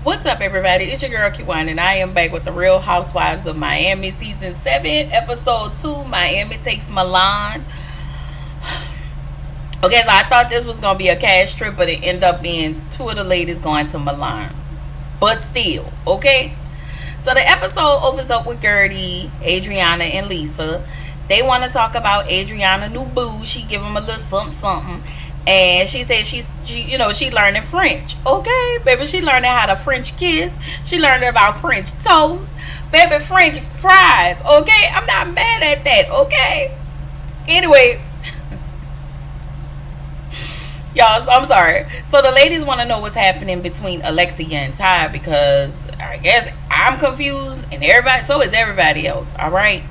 What's up, everybody? It's your girl Kiwan, and I am back with the Real Housewives of Miami, season 7, episode 2. Miami takes Milan. Okay, so I thought this was gonna be a cash trip, but it ended up being two of the ladies going to Milan. But still, okay. So the episode opens up with Gertie, Adriana, and Lisa. They want to talk about Adriana new boo. She give them a little something something. And she said she learning French. Okay, baby, she learning how to French kiss. She learning about French toast. Baby, French fries. Okay, I'm not mad at that. Okay. Anyway, y'all, I'm sorry. So the ladies want to know what's happening between Alexia and Ty, because I guess I'm confused and so is everybody else. All right.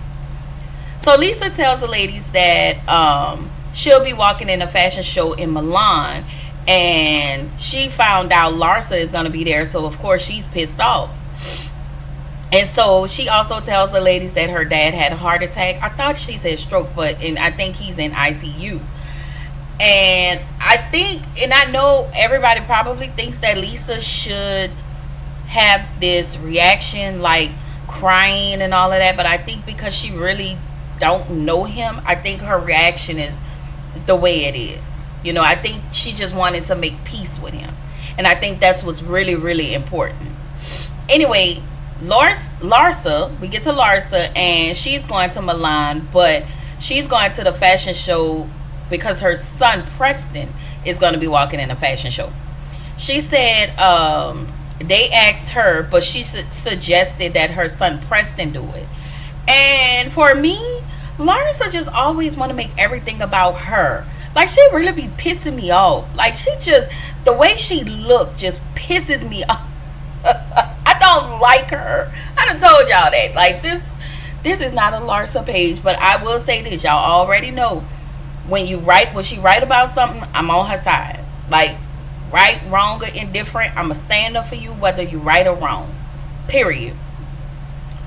So Lisa tells the ladies that she'll be walking in a fashion show in Milan, and she found out Larsa is going to be there, so of course she's pissed off. And so she also tells the ladies that her dad had a heart attack. I thought she said stroke, and I think he's in ICU. And I know everybody probably thinks that Lisa should have this reaction, like crying and all of that, but I think because she really don't know him, I think her reaction is the way it is. I think she just wanted to make peace with him, and I think that's what's really, really important. Anyway, Larsa, we get to Larsa, and she's going to Milan, but she's going to the fashion show because her son Preston is going to be walking in a fashion show. She said they asked her, but she suggested that her son Preston do it. And for me, Larsa just always want to make everything about her. Like, she really be pissing me off. Like, the way she look just pisses me off. I don't like her. I done told y'all that. Like, this is not a Larsa page, but I will say this. Y'all already know when she write about something, I'm on her side. Like, right, wrong, or indifferent, I'm going to stand up for you whether you right or wrong. Period.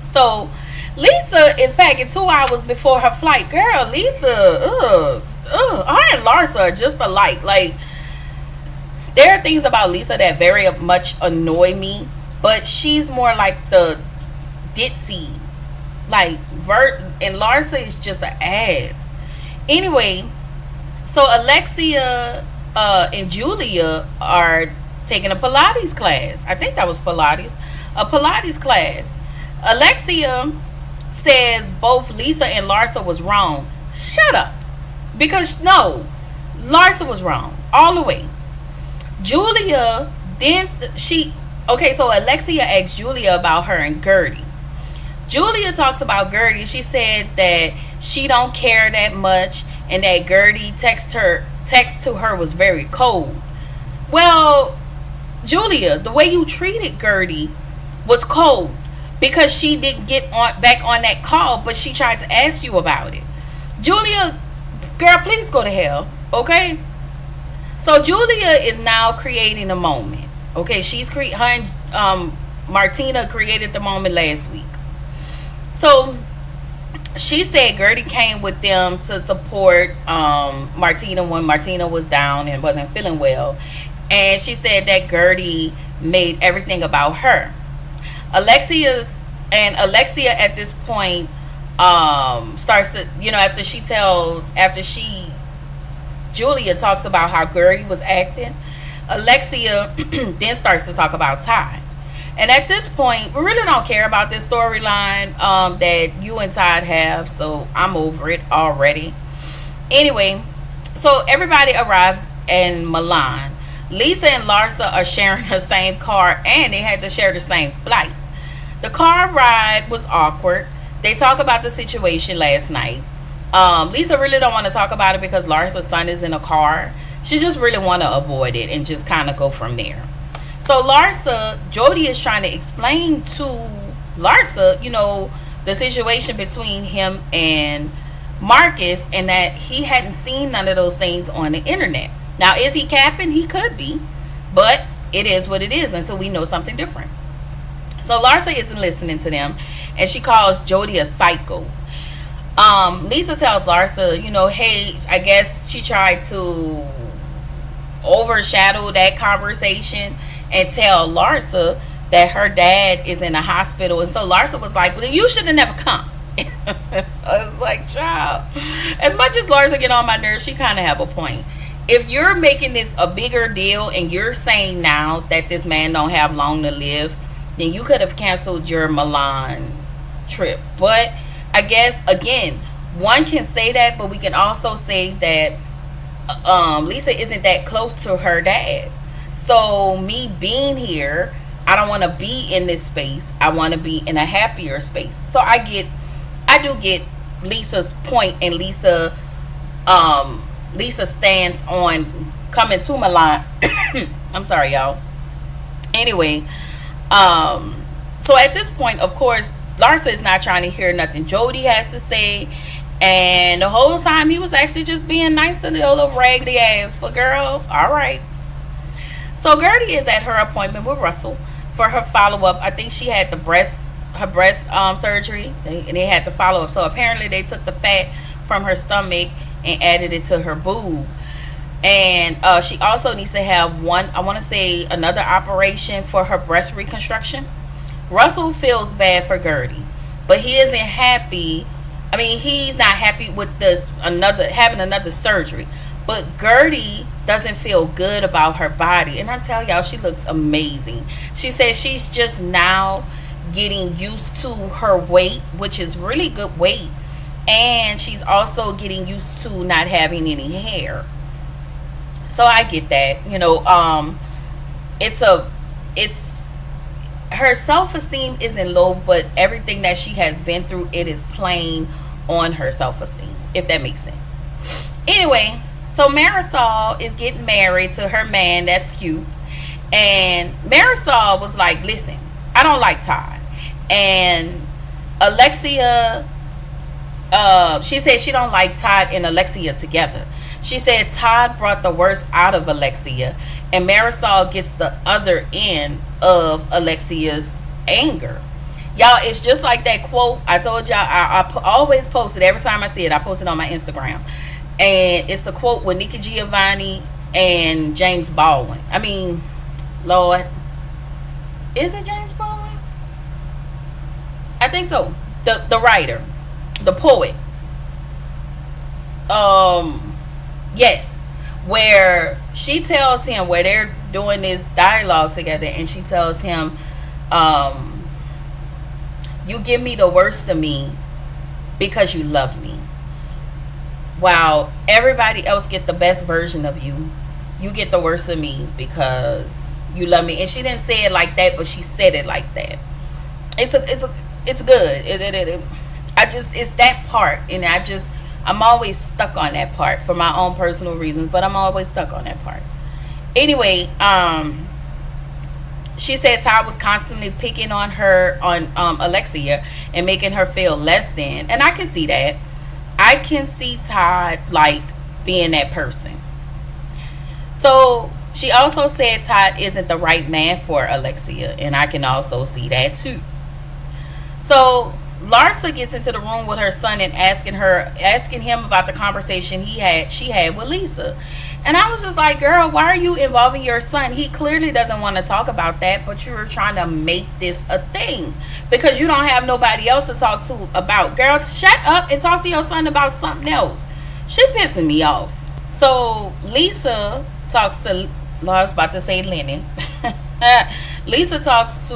So Lisa is packing 2 hours before her flight. Girl, Lisa, her and Larsa are just alike. Like, there are things about Lisa that very much annoy me, but she's more like the ditzy, like and Larsa is just an ass. Anyway, so Alexia and Julia are taking a Pilates class. I think that was Pilates. A Pilates class. Alexia says both Lisa and Larsa was wrong. Shut up. Because no, Larsa was wrong all the way. Julia, so Alexia asked Julia about her and Gertie. Julia talks about Gertie. She said that she don't care that much, and that Gertie text to her was very cold. Well, Julia, the way you treated Gertie was cold, because she didn't get back on that call, but she tried to ask you about it. Julia, girl, please go to hell, okay? So Julia is now creating a moment, okay? Her and Martina created the moment last week. So she said Gertie came with them to support Martina when Martina was down and wasn't feeling well, and she said that Gertie made everything about her. Alexia at this point starts to, Julia talks about how Gertie was acting. Alexia then starts to talk about Ty. And at this point, we really don't care about this storyline that you and Todd have, so I'm over it already. Anyway, so everybody arrived in Milan. Lisa and Larsa are sharing the same car, and they had to share the same flight. The car ride was awkward. They talk about the situation last night. Lisa really don't want to talk about it because Larsa's son is in a car. She just really want to avoid it and just kind of go from there. So Jody is trying to explain to Larsa, the situation between him and Marcus, and that he hadn't seen none of those things on the internet. Now, is he capping? He could be, but it is what it is until we know something different. So Larsa isn't listening to them, and she calls Jody a psycho. Lisa tells Larsa, hey, I guess she tried to overshadow that conversation and tell Larsa that her dad is in a hospital, and so Larsa was like, well, you should have never come. I was like, child, as much as Larsa get on my nerves, she kind of have a point. If you're making this a bigger deal and you're saying now that this man don't have long to live, then you could have canceled your Milan trip. But I guess again, one can say that, but we can also say that Lisa isn't that close to her dad. So me being here, I don't want to be in this space. I want to be in a happier space. So I do get Lisa's point, and Lisa stands on coming to Milan. I'm sorry, y'all. Anyway, so at this point, of course, Larsa is not trying to hear nothing Jody has to say. And the whole time he was actually just being nice to the little raggedy ass. But girl, all right. So Gertie is at her appointment with Russell for her follow up. I think she had her breast surgery, and they had the follow up. So apparently they took the fat from her stomach and added it to her boob. And she also needs to have another operation for her breast reconstruction. Russell feels bad for Gertie, but he isn't happy. I mean, he's not happy with having another surgery. But Gertie doesn't feel good about her body. And I tell y'all, she looks amazing. She says she's just now getting used to her weight, which is really good weight. And she's also getting used to not having any hair. So I get that. It's her self-esteem isn't low, but everything that she has been through, it is playing on her self-esteem, if that makes sense. Anyway, so Marisol is getting married to her man. That's cute. And Marisol was like, listen, I don't like Todd. And Alexia, she said she don't like Todd and Alexia together. She said Todd brought the worst out of Alexia, and Marisol gets the other end of Alexia's anger. Y'all, it's just like that quote I told y'all. I always post it every time I see it. I post it on my Instagram, and it's the quote with Nikki Giovanni and James Baldwin. I mean, Lord, is it James Baldwin? I think so. The writer, the poet. Yes, where she tells him, where they're doing this dialogue together, and she tells him, you give me the worst of me because you love me, while everybody else get the best version of you. You get the worst of me because you love me. And she didn't say it like that, but she said it like that. It's good. It's that part, and I'm always stuck on that part for my own personal reasons, but I'm always stuck on that part. Anyway, she said Todd was constantly picking on her, on Alexia, and making her feel less than. And I can see that. I can see Todd like being that person. So she also said Todd isn't the right man for Alexia, and I can also see that too. So Larsa gets into the room with her son and asking him about the conversation she had with Lisa. And I was just like, girl, why are you involving your son? He clearly doesn't want to talk about that, but you're trying to make this a thing because you don't have nobody else to talk to about. Girl, shut up and talk to your son about something else. She pissing me off. So Lisa talks to, I was about to say Lennon. Lisa talks to,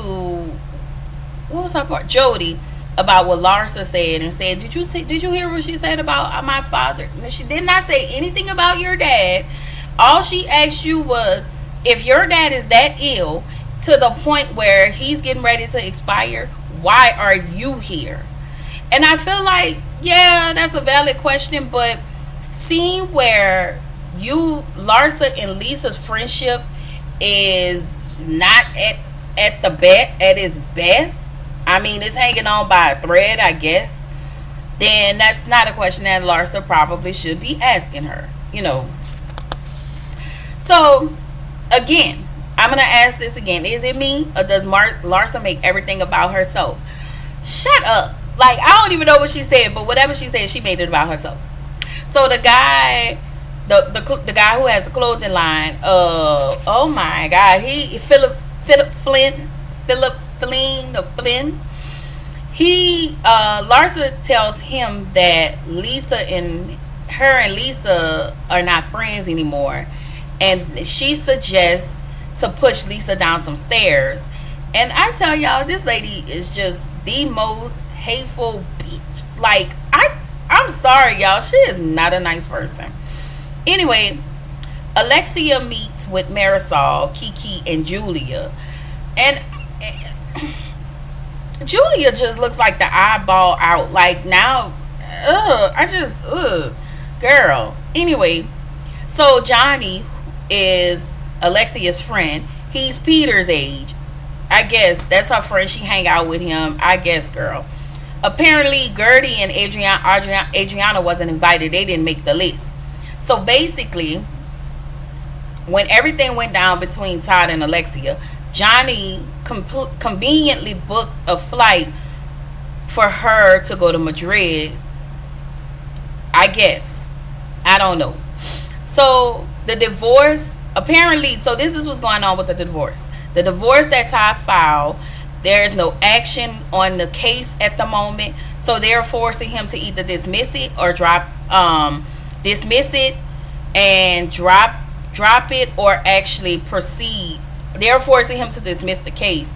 what was her part? Jody, about what Larsa said, and said, did you hear what she said about my father? She did not say anything about your dad. All she asked you was, if your dad is that ill to the point where he's getting ready to expire, why are you here? And I feel like, yeah, that's a valid question, but seeing where Larsa and Lisa's friendship is not at its best, I mean, it's hanging on by a thread, I guess, then that's not a question that Larsa probably should be asking her, So, again, I'm going to ask this again. Is it me, or does Larsa make everything about herself? Shut up. Like, I don't even know what she said, but whatever she said, she made it about herself. So, the guy, the guy who has the clothing line, oh my God, Philip Flynn, Philip Flynn or Flynn. He Larsa tells him that Lisa are not friends anymore, and she suggests to push Lisa down some stairs. And I tell y'all, this lady is just the most hateful bitch. Like, I'm sorry, y'all. She is not a nice person. Anyway, Alexia meets with Marisol, Kiki, and Julia. And Julia just looks like the eyeball out. Like, now, girl. Anyway, so Johnny is Alexia's friend. He's Peter's age. I guess that's her friend. She hang out with him. I guess, girl. Apparently, Gertie and Adriana wasn't invited. They didn't make the list. So basically, when everything went down between Todd and Alexia, Johnny conveniently booked a flight for her to go to Madrid. I guess. I don't know. So the divorce, apparently, so this is what's going on with the divorce. The divorce that Todd filed, there is no action on the case at the moment. So they're forcing him to either dismiss it or dismiss it and drop it, or actually proceed. They're forcing him to dismiss the case.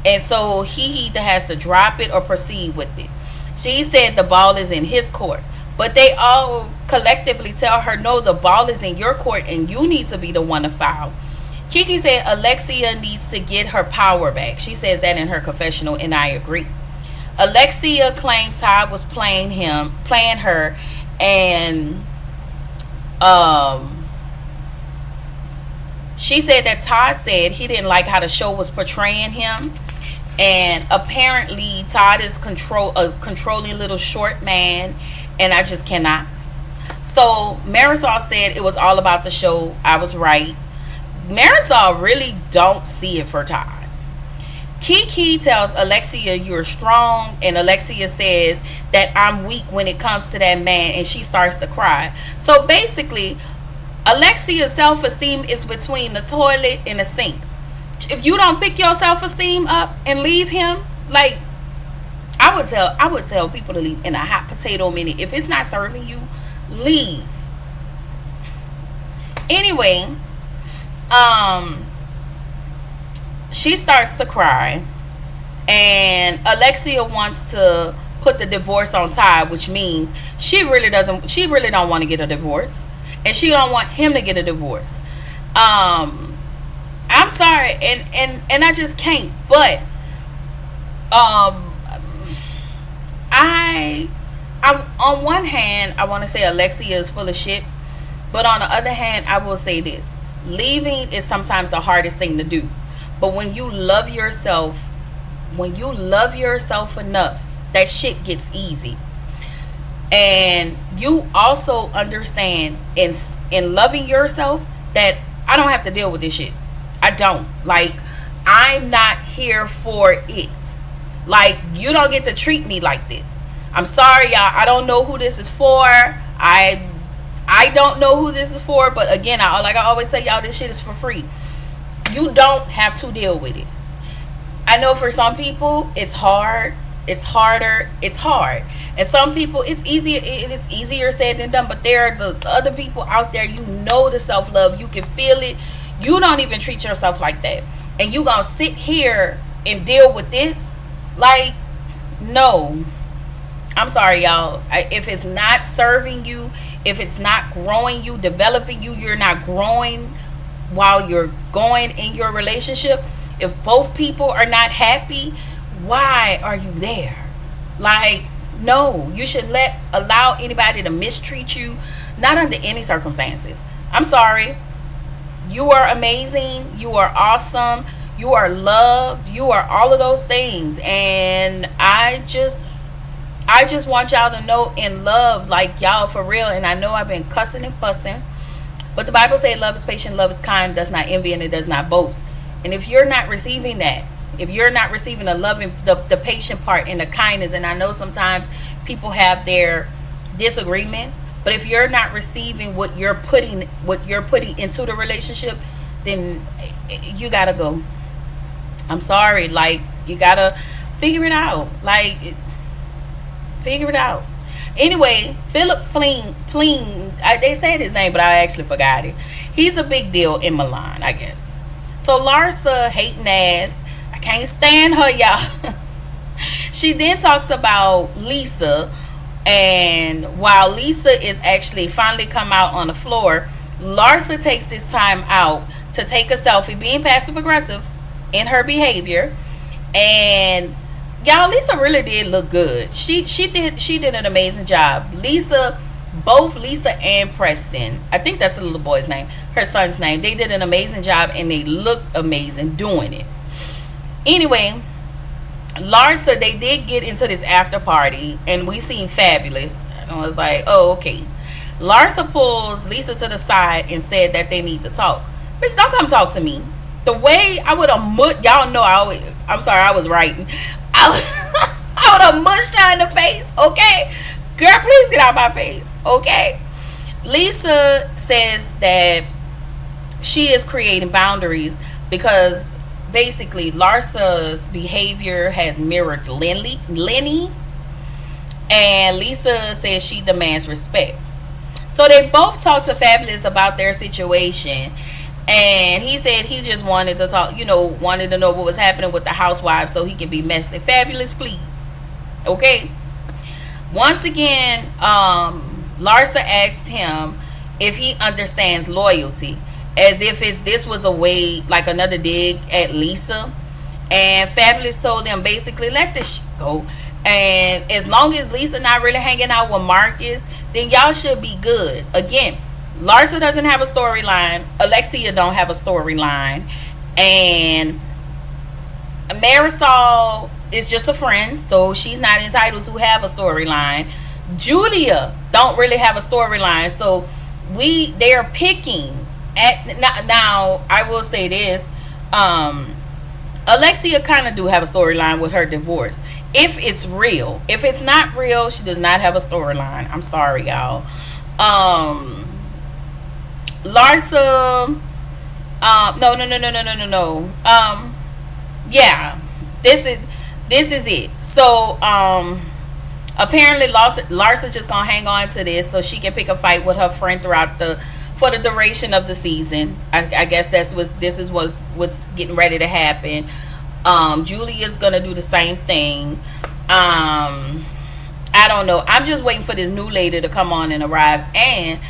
And so he either has to drop it or proceed with it. She said the ball is in his court. But they all collectively tell her, no, the ball is in your court and you need to be the one to file. Kiki said Alexia needs to get her power back. She says that in her confessional, and I agree. Alexia claimed Todd was playing her, and she said that Todd said he didn't like how the show was portraying him, and apparently Todd is a controlling little short man, and I just cannot. So Marisol said it was all about the show. I was right. Marisol really don't see it for Todd. Kiki tells Alexia you're strong, and Alexia says that I'm weak when it comes to that man, and she starts to cry. So basically, Alexia's self-esteem is between the toilet and the sink. If you don't pick your self-esteem up and leave him, like, I would tell people to leave in a hot potato minute. If it's not serving you, leave. Anyway, she starts to cry, and Alexia wants to put the divorce on Todd, which means she really don't want to get a divorce, and she don't want him to get a divorce. I'm sorry, and I just can't. But I on one hand, I want to say Alexia is full of shit, but on the other hand, I will say this: leaving is sometimes the hardest thing to do. But when you love yourself enough, that shit gets easy. And you also understand in loving yourself that I don't have to deal with this shit. I don't. Like, I'm not here for it. Like, you don't get to treat me like this. I'm sorry, y'all. I don't know who this is for. I don't know who this is for. But again, like I always say, y'all, this shit is for free. You don't have to deal with it. I know for some people it's hard. It's harder. It's hard. And some people it's easier. It's easier said than done. But there are the other people out there. You know the self-love. You can feel it. You don't even treat yourself like that. And you gonna sit here and deal with this? Like, no. I'm sorry, y'all. If it's not serving you, if it's not growing you, developing you, you're not growing while you're going in your relationship. If both people are not happy, why are you there? Like, no. You should allow anybody to mistreat you, not under any circumstances. I'm sorry. You are amazing. You are awesome. You are loved. You are all of those things. And I just want y'all to know in love, like, y'all for real. And I know I've been cussing and fussing, but the Bible says love is patient, love is kind, does not envy, and it does not boast. And if you're not receiving that, if you're not receiving the love and the patient part and the kindness, and I know sometimes people have their disagreement, but if you're not receiving what you're putting into the relationship, then you gotta go. I'm sorry. Like, you gotta figure it out. Like, figure it out. Anyway, Philip Fleen, they said his name, but I actually forgot it. He's a big deal in Milan, I guess. So Larsa, hating ass, I can't stand her, y'all. She then talks about Lisa, and while Lisa is actually finally come out on the floor, Larsa takes this time out to take a selfie, being passive aggressive in her behavior. And y'all, Lisa really did look good. She did an amazing job. Both Lisa and Preston, I think that's the little boy's name, her son's name, they did an amazing job and they looked amazing doing it. Anyway, Larsa, they did get into this after party and we seen Fabulous. And I was like, oh, okay. Larsa pulls Lisa to the side and said that they need to talk. Bitch, don't come talk to me. The way I would have y'all know I'm sorry, I was writing. I would have mushed her in the face, okay? Girl, please get out my face, okay? Lisa says that she is creating boundaries because basically Larsa's behavior has mirrored Lenny, and Lisa says she demands respect. So they both talked to Fabulous about their situation, and he said he just wanted to talk, wanted to know what was happening with the Housewives so he could be messy. Fabulous, please. Okay. Once again, Larsa asked him if he understands loyalty, as if this was a way, like another dig at Lisa. And Fabulous told them basically, let this shit go. And as long as Lisa not really hanging out with Marcus, then y'all should be good. Again, Larsa doesn't have a storyline. Alexia don't have a storyline. And Marisol is just a friend, so she's not entitled to have a storyline. Julia don't really have a storyline, so they are picking at now. I will say this: Alexia kind of do have a storyline with her divorce, if it's real. If it's not real, she does not have a storyline. I'm sorry, y'all. Larsa, no. Yeah, this is it. So, apparently Larsa just gonna hang on to this so she can pick a fight with her friend for the duration of the season. I guess what's getting ready to happen. Julia's gonna do the same thing. I don't know. I'm just waiting for this new lady to come on and arrive, and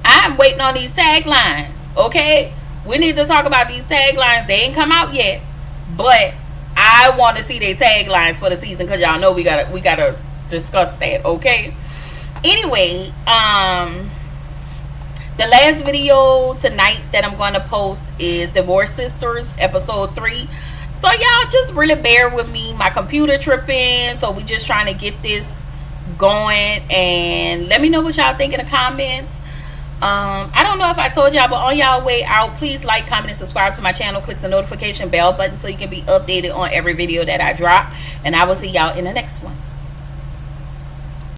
I'm waiting on these taglines. Okay, we need to talk about these taglines. They ain't come out yet, but I want to see their taglines for the season because y'all know we gotta discuss that. Okay. Anyway, the last video tonight that I'm going to post is Divorce Sisters episode 3. So y'all just really bear with me. My computer tripping, so we just trying to get this going, and let me know what y'all think in the comments. I don't know if I told y'all, but on y'all way out, please like, comment, and subscribe to my channel. Click the notification bell button so you can be updated on every video that I drop, and I will see y'all in the next one.